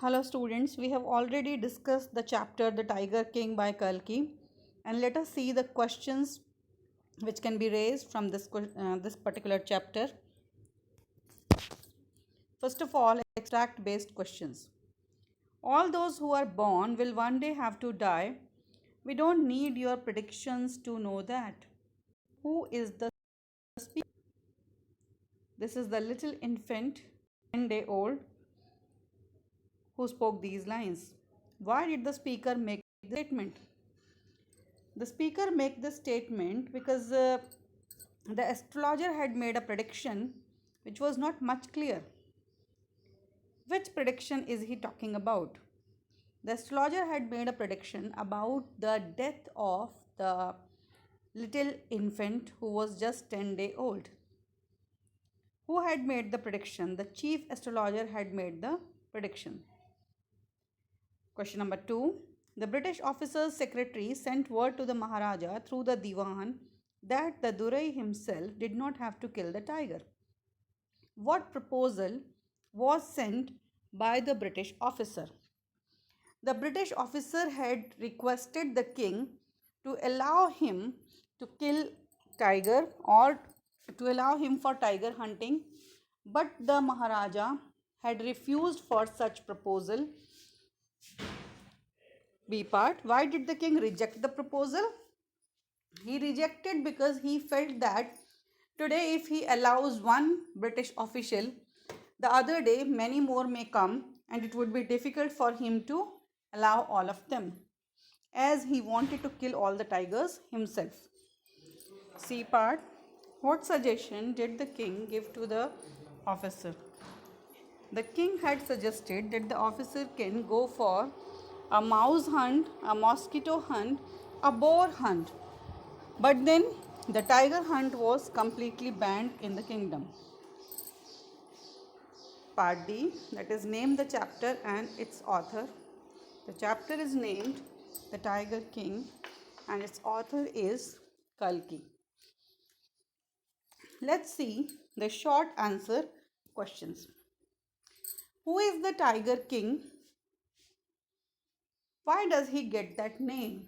Hello students, we have already discussed the chapter The Tiger King by Kalki, and let us see the questions which can be raised from this particular chapter. First of all, extract based questions. All those who are born will one day have to die. We don't need your predictions to know that. Who is the speaker? This is the little infant, 10-day-old, who spoke these lines. Why did the speaker make the statement? The speaker make this statement because the astrologer had made a prediction which was not much clear. Which prediction is he talking about? The astrologer had made a prediction about the death of the little infant who was just 10-day-old. Who had made the prediction? The chief astrologer had made the prediction. Question number 2. The British officer's secretary sent word to the Maharaja through the Diwan that the Durai himself did not have to kill the tiger. What proposal was sent by the British officer? The British officer had requested the king to allow him to kill tiger or to allow him for tiger hunting, but the Maharaja had refused for such proposal. B part. Why did the king reject the proposal? He rejected because he felt that today, if he allows one British official, the other day many more may come and it would be difficult for him to allow all of them, as he wanted to kill all the tigers himself. C part. What suggestion did the king give to the officer? The king had suggested that the officer can go for a mouse hunt, a mosquito hunt, a boar hunt. But then the tiger hunt was completely banned in the kingdom. Part D, that is, name the chapter and its author. The chapter is named The Tiger King and its author is Kalki. Let's see the short answer questions. Who is the Tiger King? Why does he get that name?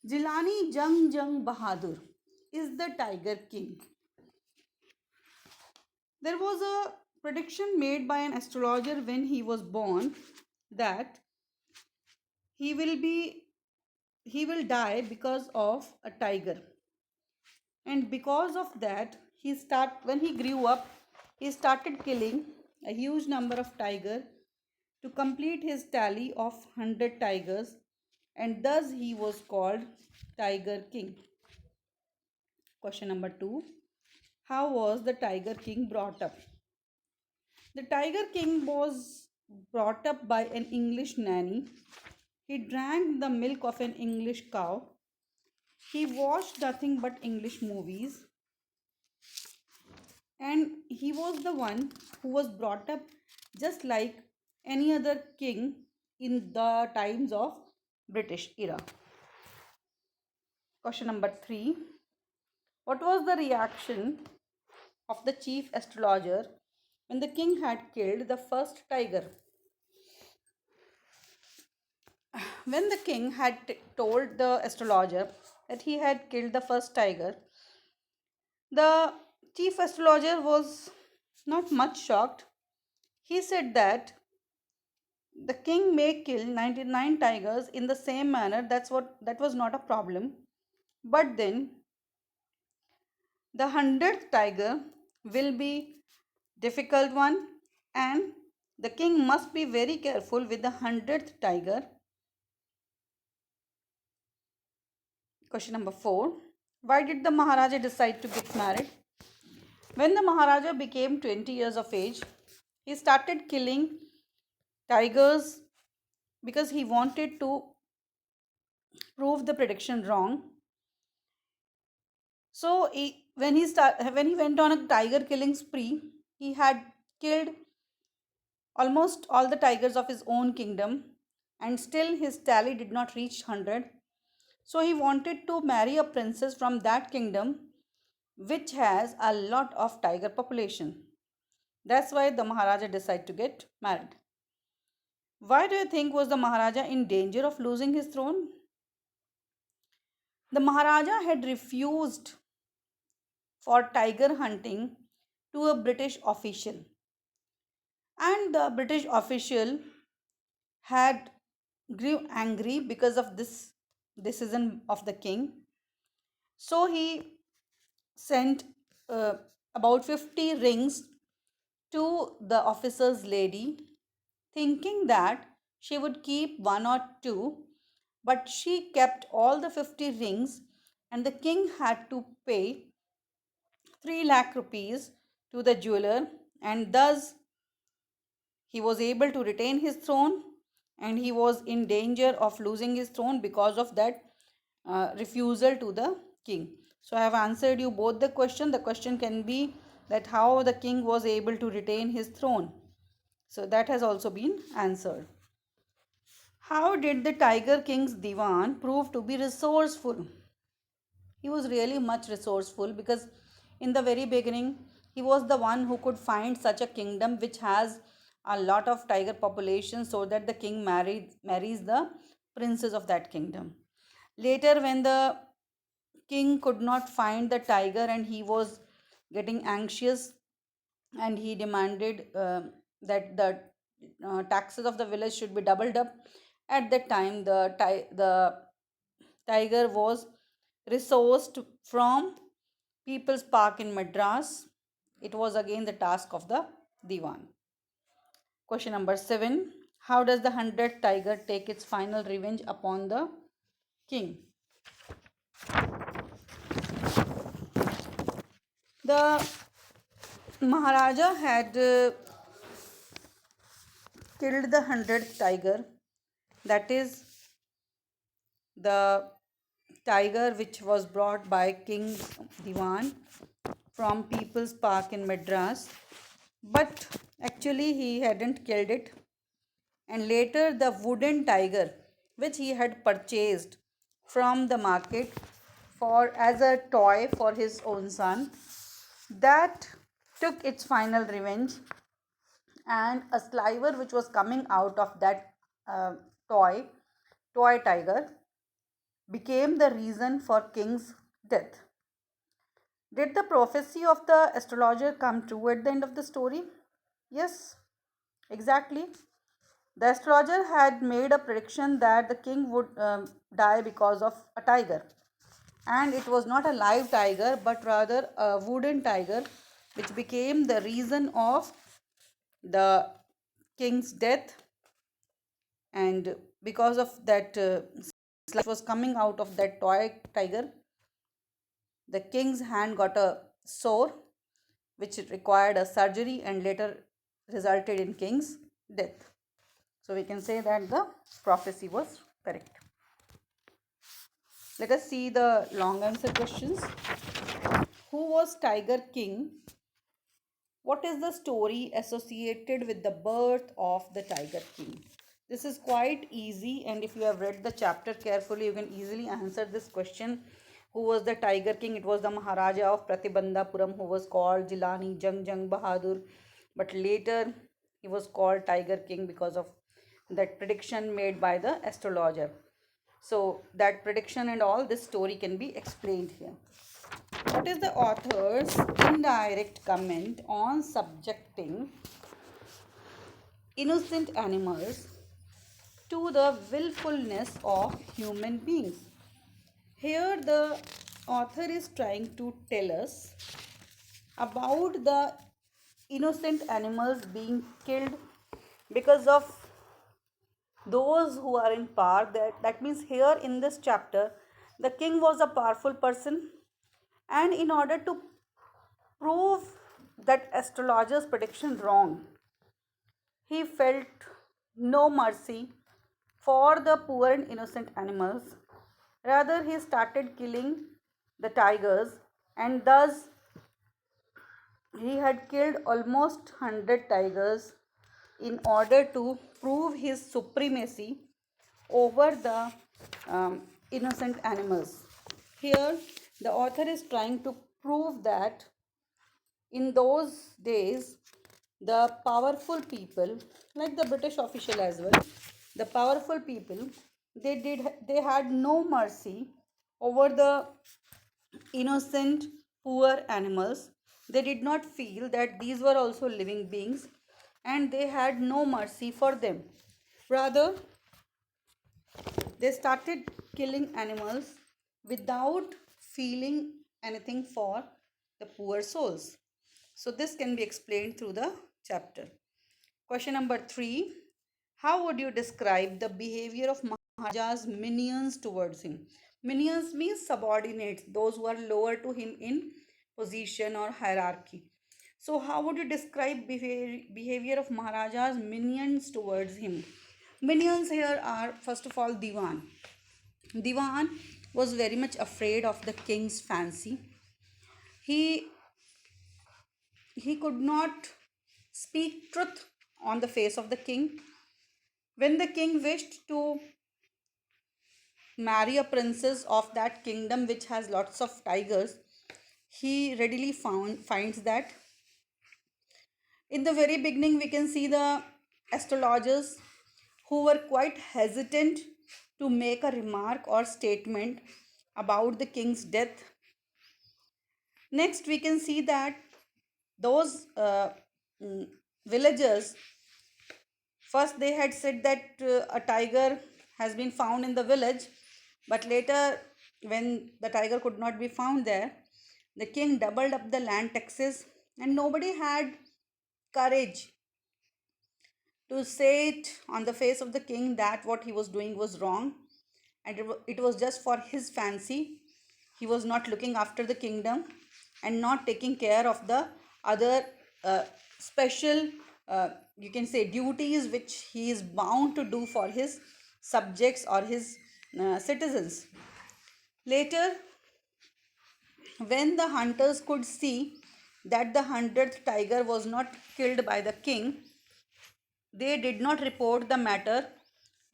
Jilani Jung Jung Bahadur is the Tiger King. There was a prediction made by an astrologer when he was born that he will die because of a tiger, and because of that when he grew up he started killing a huge number of tigers to complete his tally of 100 tigers, and thus he was called Tiger King. Question number 2. How was the Tiger King brought up? The Tiger King was brought up by an English nanny. He drank the milk of an English cow. He watched nothing but English movies. And he was the one who was brought up just like any other king in the times of British era. Question number 3. What was the reaction of the chief astrologer when the king had killed the first tiger? When the king had told the astrologer that he had killed the first tiger, the chief astrologer was not much shocked. He said that the king may kill 99 tigers in the same manner. That was not a problem. But then the 100th tiger will be difficult one, and the king must be very careful with the 100th tiger. Question number 4. Why did the Maharaja decide to get married? When the Maharaja became 20 years of age, he started killing tigers because he wanted to prove the prediction wrong. So when he went on a tiger killing spree, he had killed almost all the tigers of his own kingdom, and still his tally did not reach 100. So he wanted to marry a princess from that kingdom which has a lot of tiger population. That's why the Maharaja decided to get married. Why do you think was the Maharaja in danger of losing his throne? The Maharaja had refused for tiger hunting to a British official, and the British official had grew angry because of this decision of the king. So he sent uh, about 50 rings to the officer's lady, thinking that she would keep one or two, but she kept all the 50 rings, and the king had to pay 3 lakh rupees to the jeweler, and thus he was able to retain his throne, and he was in danger of losing his throne because of that refusal to the king. So I have answered you both the question. The question can be that how the king was able to retain his throne. So that has also been answered. How did the Tiger King's Diwan prove to be resourceful? He was really much resourceful because in the very beginning he was the one who could find such a kingdom which has a lot of tiger population, so that the king marries the princess of that kingdom. Later, when the king could not find the tiger and he was getting anxious, and he demanded that the taxes of the village should be doubled up. At that time, the tiger was resourced from People's Park in Madras. It was again the task of the Diwan. Question number 7. How does the 100th tiger take its final revenge upon the king? The Maharaja had killed the 100th tiger, that is the tiger which was brought by King Diwan from People's Park in Madras. But actually, he hadn't killed it. And later, the wooden tiger which he had purchased from the market for as a toy for his own son, that took its final revenge, and a sliver which was coming out of that uh, toy tiger became the reason for king's death. Did the prophecy of the astrologer come true at the end of the story? Yes, exactly. The astrologer had made a prediction that the king would die because of a tiger, and it was not a live tiger but rather a wooden tiger, which became the reason of the king's death. And because of that was coming out of that toy tiger, the king's hand got a sore which required a surgery and later resulted in king's death. So we can say that the prophecy was correct. Let us see the long answer questions. Who was Tiger King? What is the story associated with the birth of the Tiger King? This is quite easy, and if you have read the chapter carefully, you can easily answer this question. Who was the Tiger King? It was the Maharaja of Pratibandhapuram who was called Jilani Jang Bahadur, but later he was called Tiger King because of that prediction made by the astrologer. So, that prediction and all this story can be explained here. What is the author's indirect comment on subjecting innocent animals to the willfulness of human beings? Here, the author is trying to tell us about the innocent animals being killed because of those who are in power. That means, here in this chapter, the king was a powerful person, and in order to prove that astrologer's prediction wrong, he felt no mercy for the poor and innocent animals. Rather, he started killing the tigers, and thus he had killed almost 100 tigers in order to prove his supremacy over the innocent animals. Here, the author is trying to prove that in those days, the powerful people, like the British official as well, the powerful people, they had no mercy over the innocent poor animals. They did not feel that these were also living beings, and they had no mercy for them. Rather, they started killing animals without feeling anything for the poor souls. So, this can be explained through the chapter. Question number 3. How would you describe the behavior of Maharaja's minions towards him? Minions means subordinates, those who are lower to him in position or hierarchy. So, how would you describe behavior of Maharaja's minions towards him? Minions here are first of all Diwan. Diwan was very much afraid of the king's fancy. He he could not speak truth on the face of the king. When the king wished to marry a princess of that kingdom which has lots of tigers, he readily finds that in the very beginning we can see the astrologers who were quite hesitant to make a remark or statement about the king's death. Next, we can see that those mm, villagers, first they had said that a tiger has been found in the village, but later, when the tiger could not be found there, the king doubled up the land taxes, and nobody had courage to say it on the face of the king that what he was doing was wrong, and it was just for his fancy. He was not looking after the kingdom and not taking care of the other special, you can say, duties which he is bound to do for his subjects or his citizens. Later, when the hunters could see that the 100th tiger was not killed by the king, they did not report the matter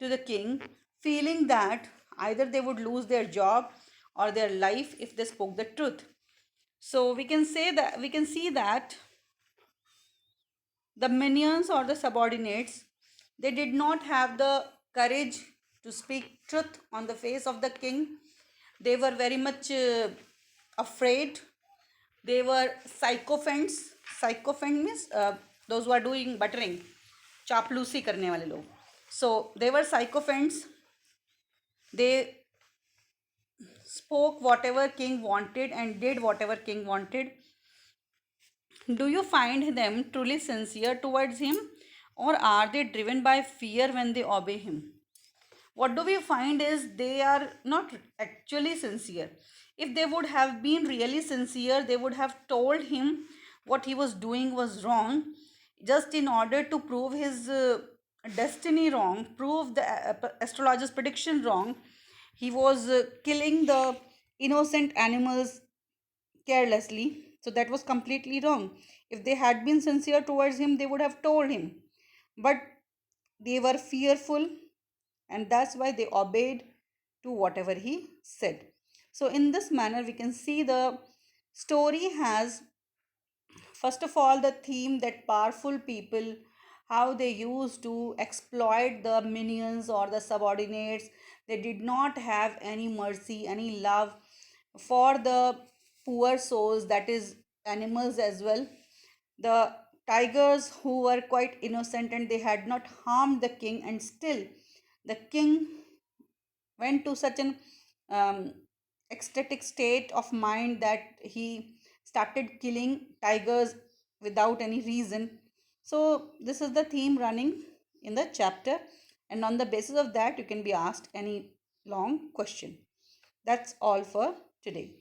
to the king, feeling that either they would lose their job or their life if they spoke the truth. So we can see that the minions or the subordinates, they did not have the courage to speak truth on the face of the king. They were very much afraid. They were sycophants. Sycophant means those who are doing buttering, चापलूसी करने वाले लोग. So they were sycophants. They spoke whatever king wanted and did whatever king wanted. Do you find them truly sincere towards him, or are they driven by fear when they obey him? What do we find is they are not actually sincere. If they would have been really sincere, they would have told him what he was doing was wrong, just in order to prove his destiny wrong, prove the astrologer's prediction wrong. He was killing the innocent animals carelessly. So that was completely wrong. If they had been sincere towards him, they would have told him. But they were fearful, and that's why they obeyed to whatever he said. So, in this manner, we can see the story has, first of all, the theme that powerful people, how they used to exploit the minions or the subordinates. They did not have any mercy, any love for the poor souls, that is animals as well. The tigers who were quite innocent and they had not harmed the king, and still the king went to such an um, ecstatic state of mind that he started killing tigers without any reason. So this is the theme running in the chapter, and on the basis of that you can be asked any long question. That's all for today.